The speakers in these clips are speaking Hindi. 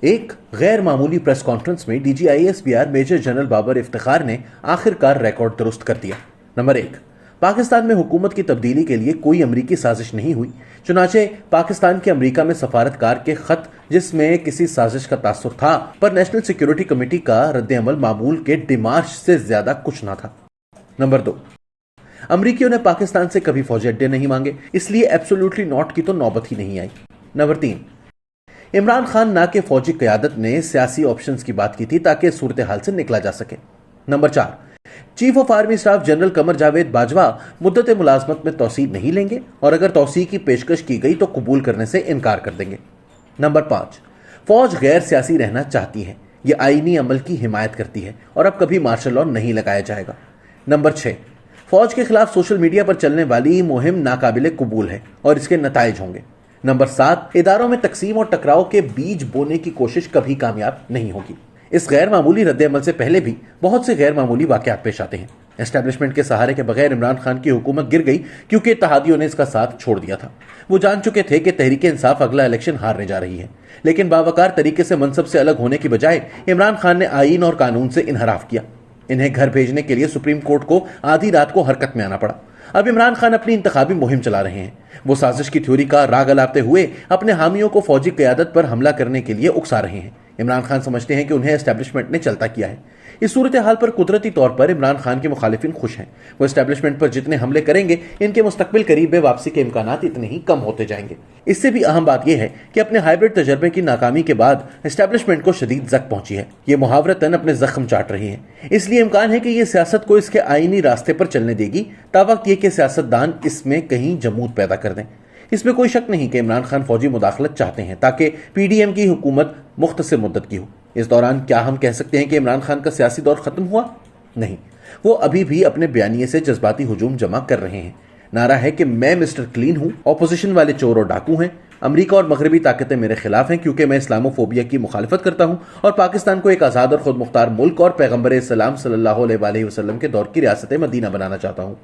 एक गैर मामूली प्रेस कॉन्फ्रेंस में DGISPR major general Babar Iftikhar ने आखिरकार रिकॉर्ड दुरुस्त कर दिया। नंबर 1, पाकिस्तान में हुकूमत की तब्दीली के लिए कोई अमरीकी साजिश नहीं हुई। चुनाचे पाकिस्तान के अमरीका में सफारतकार के खत जिसमें किसी साजिश का तासुर था पर नेशनल सिक्योरिटी कमेटी का रद्द-ए-अमल मामूल के डिमार्च से ज्यादा कुछ ना था। नंबर 2, अमरीकियों ने पाकिस्तान से कभी फौजी अड्डे नहीं मांगे, इसलिए एब्सोल्युटली नॉट की तो नौबत ही नहीं आई। नंबर 3, इमरान खान ना के फौजी क़यादत ने सियासी ऑप्शंस की बात की थी ताकि सूरत हाल से निकला जा सके। Number 4, chief of army staff general Qamar Javed Bajwa मुद्दत मुलाजमत में तौसीक नहीं लेंगे और अगर तौसीक की पेशकश की गई तो कबूल करने से इनकार कर देंगे। नंबर 5, फौज गैर सियासी रहना चाहती है, यह आईनी अमल की हिमायत करती है और अब कभी मार्शल लॉ नहीं लगाया जाएगा। नंबर 6, फौज के खिलाफ सोशल मीडिया पर चलने वाली मुहिम नाकाबिले कबूल है और इसके नताइज होंगे। नंबर 7, इदारों में तकसीम और टकराव के बीज बोने की कोशिश कभी कामयाब नहीं होगी। इस गैर मामूली रद्द-ए-अमल से पहले भी बहुत से गैर मामूली वाकयात पेश आते हैं। एस्टेब्लिशमेंट के सहारे के बगैर इमरान खान की हुकूमत गिर गई क्योंकि इत्तेहादियों ने इसका साथ छोड़ दिया था। वो जान चुके थे कि तहरीक इंसाफ अगला इलेक्शन हारने जा रही है, लेकिन बावकार तरीके से मनसब से अलग होने की बजाय इमरान खान ने आईन और कानून से इनहराफ किया। इन्हें घर भेजने के लिए सुप्रीम कोर्ट को आधी रात को हरकत में आना पड़ा। अब इमरान खान अपनी इंतखाबी मुहिम चला रहे हैं। वो साजिश की थ्योरी का राग अलापते हुए अपने हामियों को फौजी क़यादत पर हमला करने के लिए उकसा रहे हैं। इमरान खान समझते हैं कि उन्हें एस्टेब्लिशमेंट ने चलता किया है। इस सूरत हाल पर कुदरती तौर पर इमरान खान के मुखालिफिन खुश हैं। वो एस्टेब्लिशमेंट पर जितने हमले करेंगे इनके मुस्तकबिल करीब वापसी के इम्कानात इतने ही कम होते जाएंगे। इससे भी अहम बात यह है कि अपने हाइब्रिड तजर्बे की नाकामी के बाद एस्टेब्लिशमेंट को शदीद जख्म पहुंची है। ये मुहावरतन अपने जख्म चाट रही है। इसलिए इम्कान है कि यह सियासत को इसके आईनी रास्ते पर चलने देगी, तावक्त यह कि सियासतदान इसमें कहीं जमूद पैदा कर दें। इसमें कोई शक नहीं कि इमरान खान फौजी मुदाखलत चाहते हैं ताकि PDM की हुकूमत मुख्तसर मुद्दत की हो। इस दौरान क्या हम कह सकते हैं कि इमरान खान का सियासी दौर खत्म हुआ? नहीं, वो अभी भी अपने बयानिए से जज्बाती हुजूम जमा कर रहे हैं। नारा है कि मैं मिस्टर क्लीन हूं, ऑपोजिशन वाले चोर और डाकू हैं, अमरीका और मगरबी ताकतें मेरे खिलाफ हैं क्योंकि मैं इस्लामोफोबिया की मुखालफत करता हूं और पाकिस्तान को एक आज़ाद और खुद मुख्तार मुल्क और पैगम्बर इस्लाम सल्लल्लाहु अलैहि वसल्लम के दौर की रियासत मदीना बनाना चाहता हूं।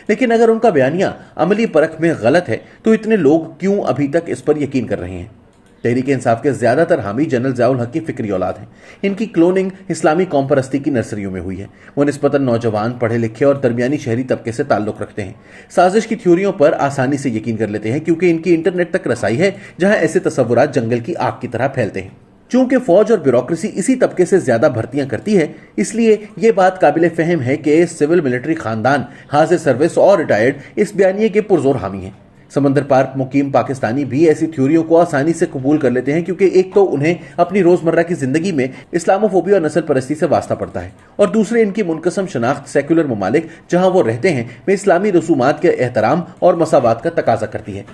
लेकिन अगर उनका बयानिया अमली परख में गलत है तो इतने लोग क्यों अभी तक इस पर यकीन कर रहे हैं? तहरीक इंसाफ के ज्यादातर हामी जनरल ज़ियाउल हक की फिक्री औलाद हैं। इनकी क्लोनिंग इस्लामी कौम परस्ती की नर्सरियों में हुई है। वो निस्बतन नौजवान, पढ़े लिखे और दरमियानी शहरी तबके से ताल्लुक रखते हैं। साजिश की थ्योरियों पर आसानी से यकीन कर लेते हैं क्योंकि इनकी इंटरनेट तक रसाई है जहां ऐसे तसव्वुरात जंगल की आग की तरह फैलते हैं। चूंकि फौज और ब्यूरोक्रेसी इसी तबके से ज्यादा भर्तियां करती है, इसलिए यह बात काबिल फहम है कि सिविल मिलिट्री खानदान, हाजिर सर्विस और रिटायर्ड इस बयानिए के पुरजोर हामी हैं। समंदर पार मुकीम पाकिस्तानी भी ऐसी थ्योरियों को आसानी से कबूल कर लेते हैं क्योंकि एक तो उन्हें अपनी रोजमर्रा की जिंदगी में इस्लामोफोबिया और नस्ल परस्ती से वास्ता पड़ता है और दूसरे इनकी मुनकसम शनाख्त सेक्युलर ममालिक जहां वो रहते हैं में इस्लामी रसूमात के एहतराम और मसावात का तकाजा करती है।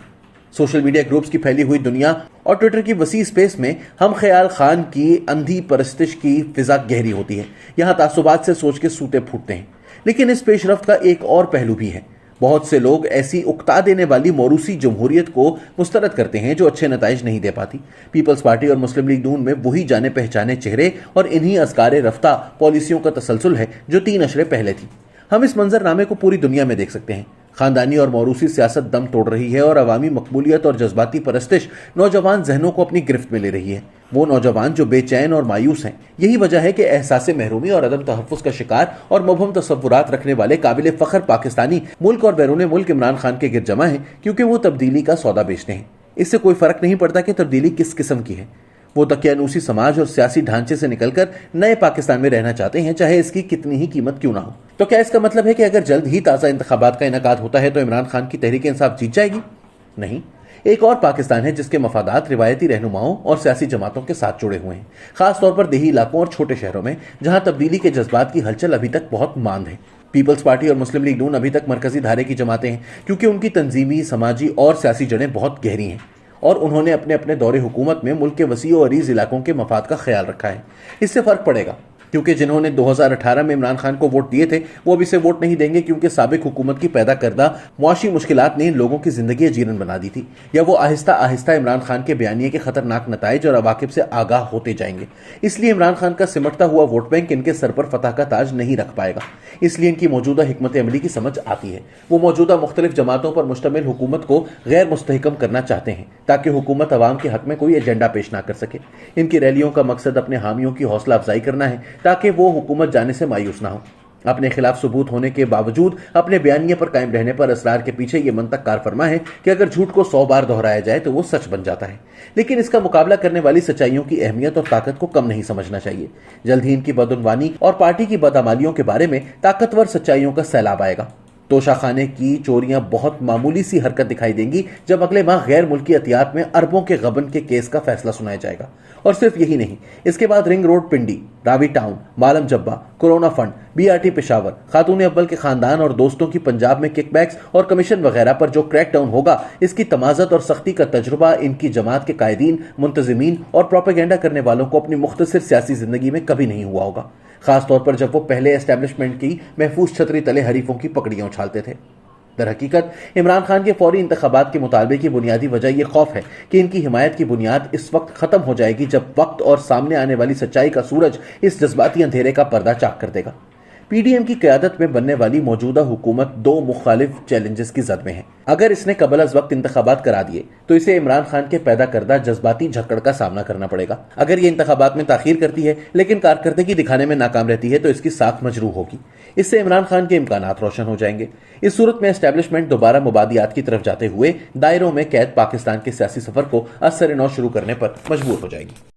सोशल मीडिया ग्रुप्स की फैली हुई दुनिया और ट्विटर की वसी स्पेस में हम ख्याल खान की अंधी परस्तिश की फिजा गहरी होती है। यहाँ तासुबात से सोच के सूते फूटते हैं। लेकिन इस पेशरफ्त का एक और पहलू भी है। बहुत से लोग ऐसी उकता देने वाली मौरूसी जमहूरियत को मुस्तरद करते हैं जो अच्छे नताइज नहीं दे पाती। पीपल्स पार्टी और मुस्लिम लीग नून में वही जाने पहचाने चेहरे और इन्हीं असगारे रफ्ता पॉलिसियों का तसलसल है जो 3 अशरे पहले थी। हम इस मंजरनामे को पूरी दुनिया में देख सकते हैं। खानदानी और मौरूसी सियासत दम तोड़ रही है और अवामी मकबूलियत और जज्बाती परस्तिश नौजवान जहनों को अपनी गिरफ्त में ले रही है। वो नौजवान जो बेचैन और मायूस हैं। यही वजह है कि एहसासे महरूमी और अदम तहफ़्फ़ुज़ का शिकार और मुबहम तसव्वुरात रखने वाले काबिल फ़ख्र पाकिस्तानी मुल्क और बैरून मुल्क इमरान खान के गिर जमा हैं क्योंकि वो तब्दीली का सौदा बेचते हैं। इससे कोई फ़र्क नहीं पड़ता कि तब्दीली किस किस्म की है। वो तकियानूसी समाज और सियासी ढांचे से निकलकर नए पाकिस्तान में रहना चाहते हैं, चाहे इसकी कितनी ही कीमत क्यों ना हो। तो क्या इसका मतलब है कि अगर जल्द ही ताज़ा इंतखाबात का इनेकाद होता है तो इमरान खान की तहरीक इंसाफ जीत जाएगी? नहीं, एक और पाकिस्तान है जिसके मफादात रिवायती रहनुमाओं और सियासी जमातों के साथ जुड़े हुए हैं, खासतौर पर देही इलाकों और छोटे शहरों में जहां तब्दीली के जज्बात की हलचल अभी तक बहुत मांद है। पीपल्स पार्टी और मुस्लिम लीग नून अभी तक मरकजी धारे की जमातें हैं क्योंकि उनकी तंजीमी, समाजी और सियासी जड़ें बहुत गहरी हैं और उन्होंने अपने अपने दौरे हुकूमत में मुल्क के वसी और अरीज इलाकों के मफाद का ख्याल रखा है। इससे फर्क पड़ेगा। क्योंकि जिन्होंने 2018 में इमरान खान को वोट दिए थे वो अब इसे वोट नहीं देंगे, क्योंकि साबिक हुकूमत की पैदा करदा मुआशी मुश्किलात ने इन लोगों की जिंदगी जीरन बना दी थी, या वो आहिस्ता आहिस्ता इमरान खान के बयानिए के खतरनाक नताइज और अवाकिब से आगाह होते जाएंगे। इसलिए इमरान खान का सिमटता हुआ वोट बैंक इनके सर पर फतह का ताज नहीं रख पाएगा। इसलिए इनकी मौजूदा हिकमत अमली की समझ आती है। वो मौजूदा मुख्तलिफ जमातों पर मुश्तमिल हुकूमत को गैर मुस्तहकम करना चाहते हैं, ताकि हुकूमत अवाम के हक में कोई एजेंडा पेश ना कर सके। इनकी रैलियों का मकसद अपने हामियों की हौसला अफजाई करना है, ताकि वो हुकूमत जाने से मायूस ना हो। अपने खिलाफ सबूत होने के बावजूद अपने बयानिए पर कायम रहने पर असरार के पीछे यह मंतक कार फरमा है कि अगर झूठ को 100 बार दोहराया जाए तो वो सच बन जाता है। लेकिन इसका मुकाबला करने वाली सच्चाइयों की अहमियत और ताकत को कम नहीं समझना चाहिए। जल्द ही इनकी बदउनवानी और पार्टी की बदअमालियों के बारे में ताकतवर सच्चाइयों का सैलाब आएगा। तोशाखाने की चोरियां बहुत मामूली सी हरकत दिखाई देंगी जब अगले माह गैर मुल्की अतियात में अरबों के गबन के केस का फैसला सुनाया जाएगा। और सिर्फ यही नहीं, इसके बाद रिंग रोड पिंडी, रावी टाउन, मालम जब्बा, कोरोना फंड, BRT पेशावर, खातून अव्वल के खानदान और दोस्तों की पंजाब में किकबैक्स और कमीशन वगैरह पर जो क्रैकडाउन होगा, इसकी तमाजत और सख्ती का तजुर्बा इनकी जमात के कायदीन, मुंतजिमीन और प्रोपेगेंडा करने वालों को अपनी मुख्तसर सियासी जिंदगी में कभी नहीं हुआ होगा, खासतौर पर जब वो पहले एस्टेब्लिशमेंट की महफूज छतरी तले हरीफों की पकड़ियां उछालते थे। दर हकीकत इमरान खान के फौरी इंतखाबात के मुतालबे की बुनियादी वजह यह खौफ है कि इनकी हिमायत की बुनियाद इस वक्त खत्म हो जाएगी जब वक्त और सामने आने वाली सच्चाई का सूरज इस जज्बाती अंधेरे का पर्दा चाक कर देगा। PDM की क़यादत में बनने वाली मौजूदा हुकूमत दो मुखालिफ चैलेंजेस की जद में है। अगर इसने कबल अज वक्त इंतखाबात करा दिए तो इसे इमरान खान के पैदा करदा जज्बाती झक्कड़ का सामना करना पड़ेगा। अगर ये इंतखाबात में ताखीर करती है लेकिन कारकर्दगी दिखाने में नाकाम रहती है तो इसकी साख मजरूह होगी। इससे इमरान खान के इम्कानात रोशन हो जाएंगे। इस सूरत में एस्टेब्लिशमेंट दोबारा मुबादियात की तरफ जाते हुए दायरों में कैद पाकिस्तान के सियासी सफर को असर नौ शुरू करने पर मजबूर हो जाएगी।